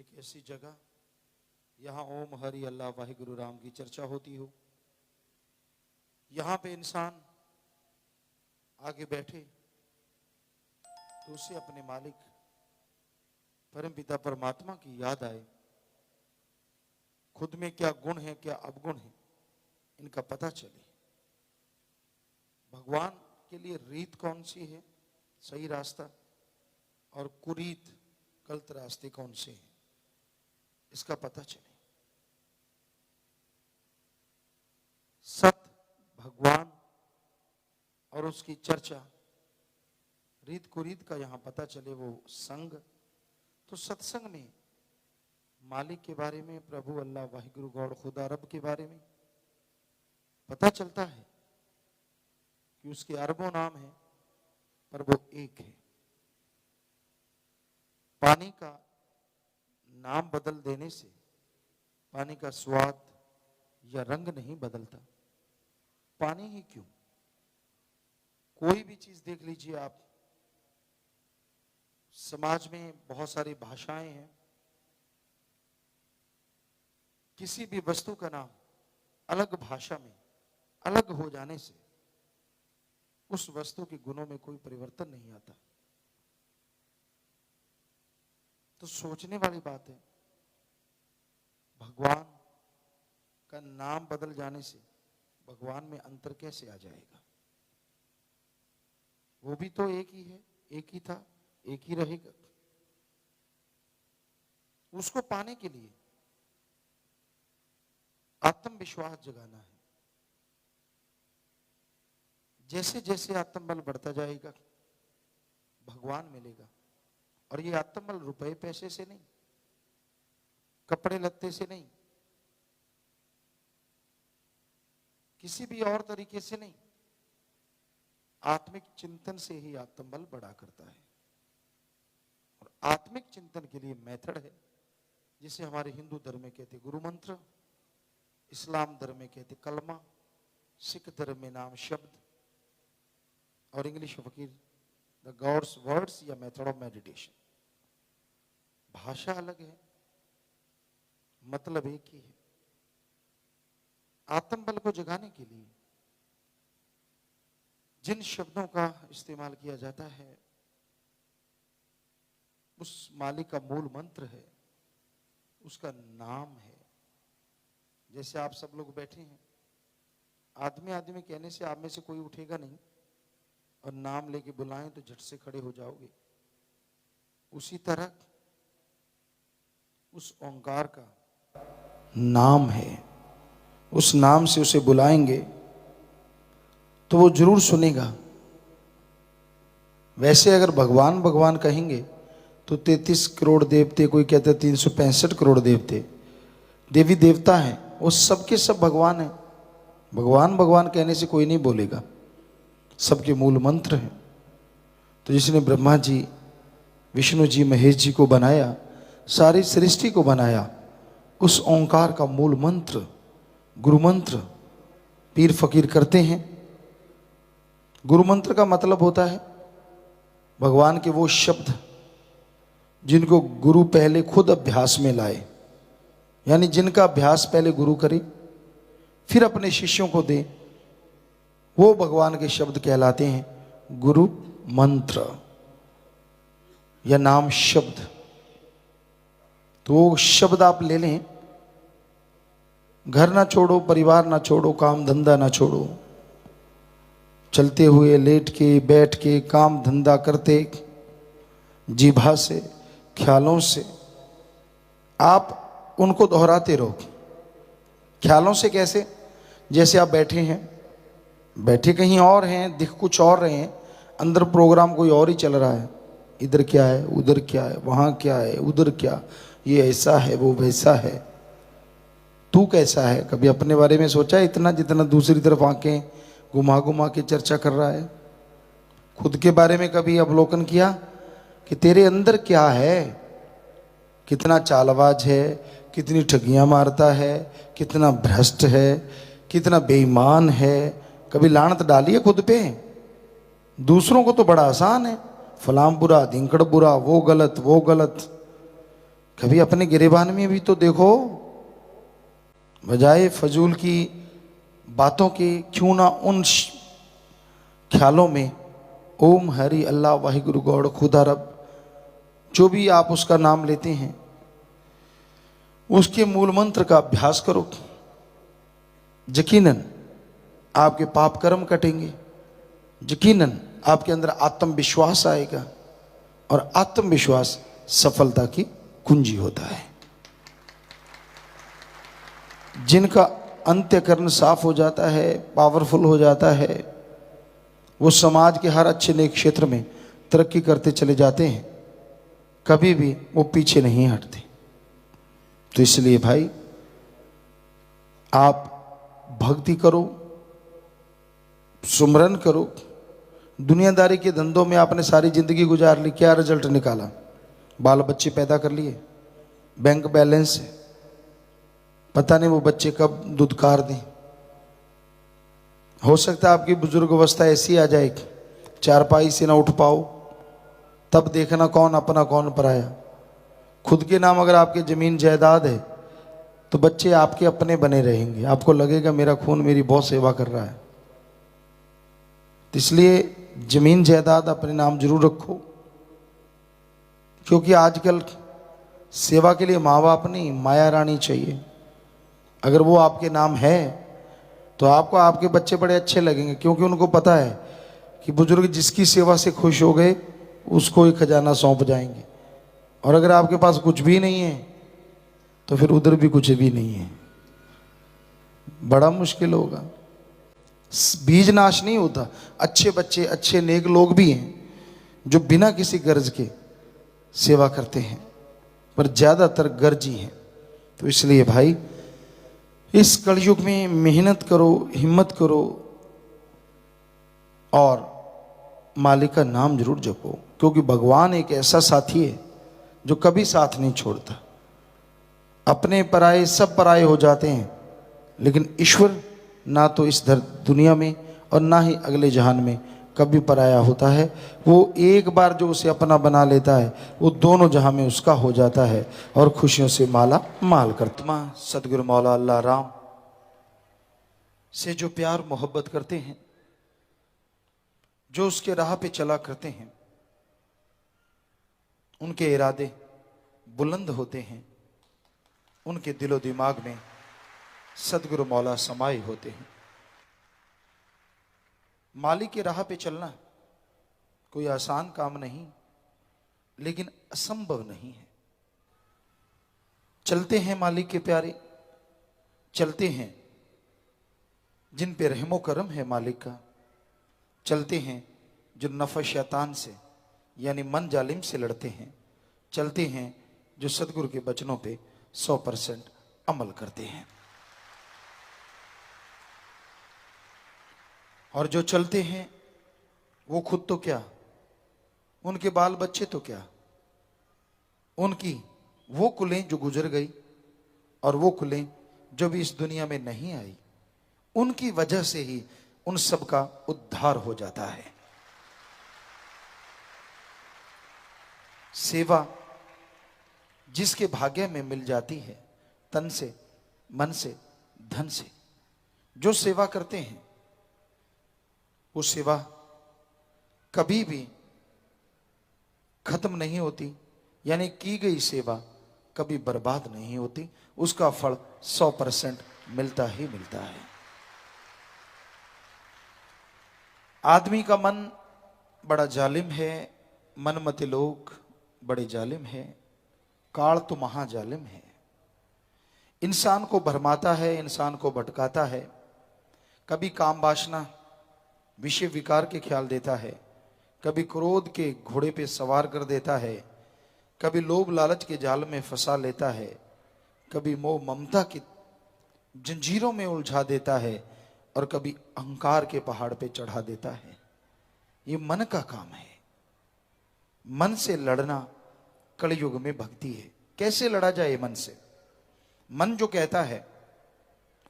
एक ऐसी जगह यहाँ ओम हरि अल्लाह वाहिगुरु राम की चर्चा होती हो, यहाँ पे इंसान आगे बैठे तो उसे अपने मालिक परमपिता परमात्मा की याद आए। खुद में क्या गुण है, क्या अवगुण है, इनका पता चले। भगवान के लिए रीत कौन सी है, सही रास्ता, और कुरीत गलत रास्ते कौन से हैं, इसका पता चले। सत भगवान और उसकी चर्चा, रीत कुरीत का यहां पता चले। वो संग, तो सत्संग में मालिक के बारे में, प्रभु अल्लाह वाहिगुरु गॉड खुदा रब के बारे में पता चलता है कि उसके अरबों नाम है पर वो एक है। पानी का नाम बदल देने से पानी का स्वाद या रंग नहीं बदलता। पानी ही क्यों, कोई भी चीज देख लीजिए आप, समाज में बहुत सारी भाषाएं हैं, किसी भी वस्तु का नाम अलग भाषा में अलग हो जाने से उस वस्तु के गुणों में कोई परिवर्तन नहीं आता। तो सोचने वाली बात है, भगवान का नाम बदल जाने से भगवान में अंतर कैसे आ जाएगा? वो भी तो एक ही है, एक ही था, एक ही रहेगा। उसको पाने के लिए आत्मविश्वास जगाना है। जैसे जैसे आत्मबल बढ़ता जाएगा भगवान मिलेगा। और ये आत्मबल रुपए पैसे से नहीं, कपड़े लत्ते से नहीं, किसी भी और तरीके से नहीं, आत्मिक चिंतन से ही आत्मबल बढ़ा करता है। और आत्मिक चिंतन के लिए मेथड है, जिसे हमारे हिंदू धर्म में कहते गुरु मंत्र, इस्लाम धर्म में कहते कलमा, सिख धर्म में नाम शब्द, और इंग्लिश फकीर द गॉड्स वर्ड्स या मेथड ऑफ मेडिटेशन। भाषा अलग है, मतलब एक ही है। आत्मबल को जगाने के लिए जिन शब्दों का इस्तेमाल किया जाता है, उस मालिक का मूल मंत्र है, उसका नाम है। जैसे आप सब लोग बैठे हैं, आदमी आदमी कहने से आप में से कोई उठेगा नहीं, और नाम लेके बुलाएं तो झट से खड़े हो जाओगे। उसी तरह उस ओंकार का नाम है, उस नाम से उसे बुलाएंगे तो वो जरूर सुनेगा। वैसे अगर भगवान भगवान कहेंगे तो 33 करोड़ देवते, कोई कहता है 365 करोड़ देवते, देवी देवता हैं, वो सबके सब भगवान हैं। भगवान भगवान कहने से कोई नहीं बोलेगा, सबके मूल मंत्र हैं। तो जिसने ब्रह्मा जी, विष्णु जी, महेश जी को बनाया, सारी सृष्टि को बनाया, उस ओंकार का मूल मंत्र, गुरु मंत्र पीर फकीर करते हैं। गुरु मंत्र का मतलब होता है भगवान के वो शब्द जिनको गुरु पहले खुद अभ्यास में लाए, यानी जिनका अभ्यास पहले गुरु करे फिर अपने शिष्यों को दे, वो भगवान के शब्द कहलाते हैं गुरु मंत्र या नाम शब्द। तो वो शब्द आप ले लें, घर ना छोड़ो, परिवार ना छोड़ो, काम धंधा ना छोड़ो, चलते हुए, लेट के, बैठ के, काम धंधा करते, जीभा से, ख्यालों से आप उनको दोहराते रहो। ख्यालों से कैसे? जैसे आप बैठे हैं, बैठे कहीं और हैं, दिख कुछ और रहे हैं, अंदर प्रोग्राम कोई और ही चल रहा है। इधर क्या है, उधर क्या है, वहाँ क्या है, उधर क्या, ये ऐसा है, वो वैसा है। तू कैसा है? कभी अपने बारे में सोचा है इतना, जितना दूसरी तरफ आंखें घुमा घुमा के चर्चा कर रहा है? खुद के बारे में कभी अवलोकन किया कि तेरे अंदर क्या है? कितना चालबाज है, कितनी ठगियां मारता है, कितना भ्रष्ट है, कितना बेईमान है। कभी लानत डाली है खुद पे? दूसरों को तो बड़ा आसान है, फलां बुरा, धिंकड़ बुरा, वो गलत, वो गलत। कभी अपने गिरेबान में भी तो देखो, बजाय फजूल की बातों के क्यों ना उन ख्यालों में ओम हरि अल्लाह वाहिगुरु गौड़ खुदा रब, जो भी आप उसका नाम लेते हैं, उसके मूल मंत्र का अभ्यास करो। यकीनन आपके पाप कर्म कटेंगे, यकीनन आपके अंदर आत्मविश्वास आएगा, और आत्मविश्वास सफलता की कुंजी होता है। जिनका अंत्यकरण साफ हो जाता है, पावरफुल हो जाता है, वो समाज के हर अच्छे नेक क्षेत्र में तरक्की करते चले जाते हैं, कभी भी वो पीछे नहीं हटते। तो इसलिए भाई आप भक्ति करो, सुमरन करो। दुनियादारी के धंधों में आपने सारी जिंदगी गुजार ली, क्या रिजल्ट निकाला? बाल बच्चे पैदा कर लिए, बैंक बैलेंस है, पता नहीं वो बच्चे कब दुदकार दें। हो सकता है आपकी बुजुर्ग अवस्था ऐसी आ जाए कि चारपाई से ना उठ पाओ, तब देखना कौन अपना कौन पराया। खुद के नाम अगर आपके जमीन जायदाद है तो बच्चे आपके अपने बने रहेंगे, आपको लगेगा मेरा खून मेरी बहुत सेवा कर रहा है। तो इसलिए जमीन जायदाद अपने नाम जरूर रखो, क्योंकि आजकल सेवा के लिए माँ बाप नहीं, माया रानी चाहिए। अगर वो आपके नाम है तो आपको आपके बच्चे बड़े अच्छे लगेंगे, क्योंकि उनको पता है कि बुजुर्ग जिसकी सेवा से खुश हो गए उसको ही खजाना सौंप जाएंगे। और अगर आपके पास कुछ भी नहीं है तो फिर उधर भी कुछ भी नहीं है, बड़ा मुश्किल होगा। बीज नाश नहीं होता। अच्छे बच्चे, अच्छे नेक लोग भी हैं जो बिना किसी गर्ज के सेवा करते हैं, पर ज्यादातर गर्जी हैं। तो इसलिए भाई इस कलयुग में मेहनत करो, हिम्मत करो, और मालिक का नाम जरूर जपो, क्योंकि भगवान एक ऐसा साथी है जो कभी साथ नहीं छोड़ता। अपने पराये सब पराये हो जाते हैं, लेकिन ईश्वर ना तो इस दुनिया में और ना ही अगले जहान में कभी पराया होता है। वो एक बार जो उसे अपना बना लेता है वो दोनों जहां में उसका हो जाता है और खुशियों से माला माल करता। सदगुरु मौला अल्लाह राम से जो प्यार मोहब्बत करते हैं, जो उसके राह पे चला करते हैं, उनके इरादे बुलंद होते हैं, उनके दिलो दिमाग में सदगुरु मौला समाये होते हैं। मालिक की राह पे चलना कोई आसान काम नहीं, लेकिन असंभव नहीं है। चलते हैं मालिक के प्यारे, चलते हैं जिन पे रहमो करम है मालिक का, चलते हैं जो नफस शैतान से यानी मन जालिम से लड़ते हैं, चलते हैं जो सदगुरु के वचनों पे 100% अमल करते हैं। और जो चलते हैं वो खुद तो क्या, उनके बाल बच्चे तो क्या, उनकी वो कुलें जो गुजर गई और वो कुलें जो भी इस दुनिया में नहीं आई, उनकी वजह से ही उन सब का उद्धार हो जाता है। सेवा जिसके भाग्य में मिल जाती है, तन से, मन से, धन से, जो सेवा करते हैं वो सेवा कभी भी खत्म नहीं होती, यानी की गई सेवा कभी बर्बाद नहीं होती, उसका फल 100% मिलता ही मिलता है। आदमी का मन बड़ा जालिम है, मनमते लोग बड़े जालिम है, काल तो महाजालिम है। इंसान को भरमाता है, इंसान को भटकाता है, कभी काम वासना विषय विकार के ख्याल देता है, कभी क्रोध के घोड़े पे सवार कर देता है, कभी लोभ लालच के जाल में फंसा लेता है, कभी मोह ममता की जंजीरों में उलझा देता है, और कभी अहंकार के पहाड़ पे चढ़ा देता है। ये मन का काम है। मन से लड़ना कलयुग में भक्ति है। कैसे लड़ा जाए मन से? मन जो कहता है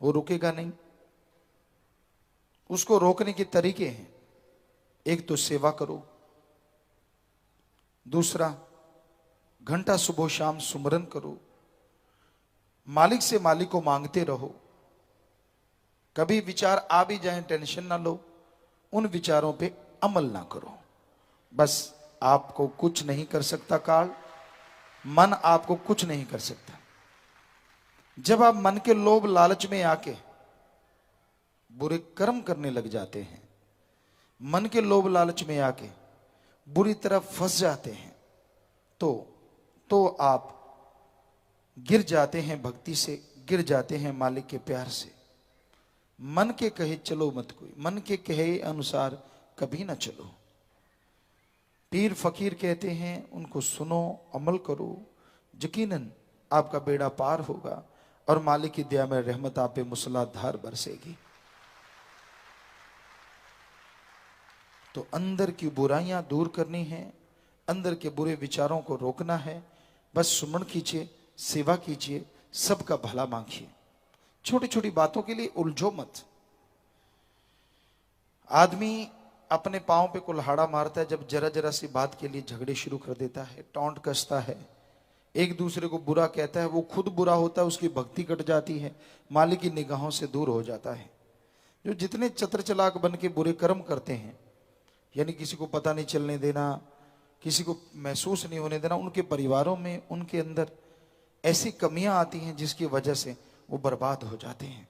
वो रुकेगा नहीं। उसको रोकने के तरीके हैं। एक तो सेवा करो, दूसरा घंटा सुबह शाम सुमरन करो, मालिक से मालिक को मांगते रहो। कभी विचार आ भी जाए टेंशन ना लो, उन विचारों पे अमल ना करो। बस आपको कुछ नहीं कर सकता काल, मन आपको कुछ नहीं कर सकता। जब आप मन के लोभ लालच में आके बुरे कर्म करने लग जाते हैं, मन के लोभ लालच में आके बुरी तरह फंस जाते हैं, तो आप गिर जाते हैं भक्ति से, गिर जाते हैं मालिक के प्यार से। मन के कहे चलो मत कोई, मन के कहे अनुसार कभी ना चलो। पीर फकीर कहते हैं उनको सुनो, अमल करो, यकीनन आपका बेड़ा पार होगा और मालिक की दया में रहमत आप पे मूसलाधार बरसेगी। तो अंदर की बुराइयां दूर करनी है, अंदर के बुरे विचारों को रोकना है। बस सुमन कीजिए, सेवा कीजिए, सबका भला मांगिए। छोटी छोटी बातों के लिए उलझो मत। आदमी अपने पांव पे कुल्हाड़ा मारता है जब जरा जरा सी बात के लिए झगड़े शुरू कर देता है, टोंट कसता है, एक दूसरे को बुरा कहता है। वो खुद बुरा होता है, उसकी भक्ति कट जाती है, मालिक की निगाहों से दूर हो जाता है। जो जितने चतुर चालाक बन के बुरे कर्म करते हैं, यानी किसी को पता नहीं चलने देना, किसी को महसूस नहीं होने देना, उनके परिवारों में उनके अंदर ऐसी कमियां आती हैं जिसकी वजह से वो बर्बाद हो जाते हैं।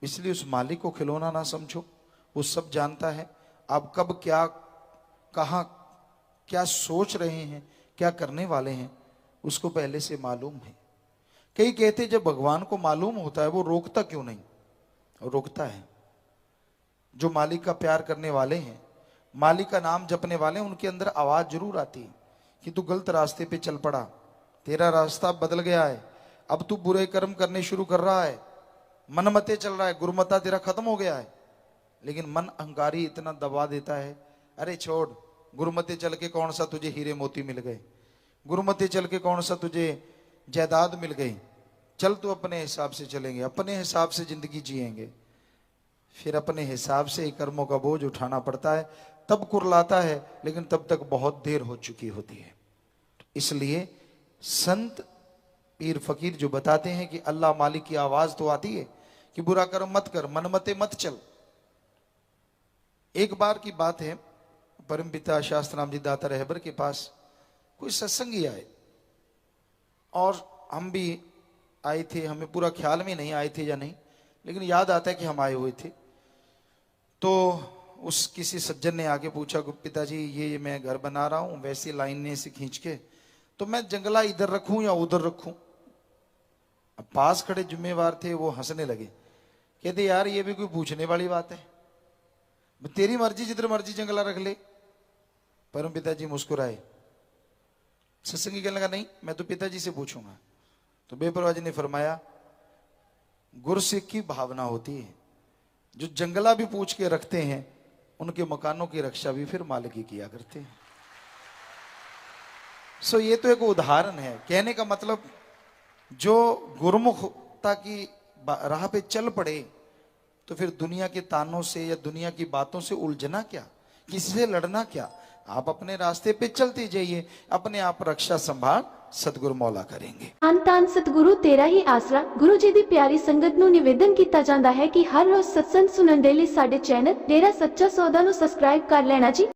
इसलिए उस मालिक को खिलौना ना समझो, वो सब जानता है आप कब क्या, कहां क्या सोच रहे हैं, क्या करने वाले हैं, उसको पहले से मालूम है। कई कहते जब भगवान को मालूम होता है वो रोकता क्यों नहीं? रोकता है। जो मालिक का प्यार करने वाले हैं, मालिक का नाम जपने वाले हैं, उनके अंदर आवाज जरूर आती है कि तू गलत रास्ते पे चल पड़ा, तेरा रास्ता बदल गया है, अब तू बुरे कर्म करने शुरू कर रहा है, मनमते चल रहा है, गुरुमता तेरा खत्म हो गया है। लेकिन मन अहंकारी इतना दबा देता है, अरे छोड़, गुरुमते चल के कौन सा तुझे हीरे मोती मिल गए, गुरुमते चल के कौन सा तुझे जायदाद मिल गई, चल तू अपने हिसाब से चलेंगे, अपने हिसाब से जिंदगी जिएंगे। फिर अपने हिसाब से ही कर्मों का बोझ उठाना पड़ता है, तब कुरलाता है, लेकिन तब तक बहुत देर हो चुकी होती है। इसलिए संत पीर फकीर जो बताते हैं कि अल्लाह मालिक की आवाज तो आती है कि बुरा कर्म मत कर, मनमते मत चल। एक बार की बात है, परमपिता शास्त्राम जी दाता रहबर के पास कोई सत्संगी आए और हम भी आए थे, हमें पूरा ख्याल में नहीं आए थे या नहीं, लेकिन याद आता है कि हम आए हुए थे। तो उस किसी सज्जन ने आके पूछा, पिताजी ये मैं घर बना रहा हूं वैसी लाइन से खींच के, तो मैं जंगला इधर रखूं या उधर रखूं? अब पास खड़े जिम्मेवार थे, वो हंसने लगे, कहते यार ये भी कोई पूछने वाली बात है, तेरी मर्जी, जिधर मर्जी जंगला रख ले। परम पिताजी मुस्कुराए। सत्संगी कहने लगा, नहीं मैं तो पिताजी से पूछूंगा। तो बेपरवाह जी ने फरमाया, गुरसिख की भावना होती है, जो जंगला भी पूछ के रखते हैं उनके मकानों की रक्षा भी फिर मालिक ही किया करते हैं। सो ये तो एक उदाहरण है। कहने का मतलब जो गुरुमुखता की राह पे चल पड़े तो फिर दुनिया के तानों से या दुनिया की बातों से उलझना क्या, किसी से लड़ना क्या। आप अपने रास्ते पे चलते जाइए, अपने आप रक्षा संभाल सतगुरु मौला करेंगे। ਧੰਨ ਸਤਿਗੁਰੂ ਤੇਰਾ ਹੀ ਆਸਰਾ। ਗੁਰੂ ਜੀ ਦੀ ਪਿਆਰੀ ਸੰਗਤ ਨੂੰ ਨਿਵੇਦਨ ਕੀਤਾ ਜਾਂਦਾ ਹੈ ਕਿ ਹਰ ਰੋਜ਼ ਸਤਸੰਗ ਸੁਣਨ ਦੇ ਲਈ ਸਾਡੇ ਚੈਨਲ ਡੇਰਾ ਸੱਚਾ ਸੌਦਾ ਨੂੰ ਸਬਸਕ੍ਰਾਈਬ ਕਰ ਲੈਣਾ ਜੀ।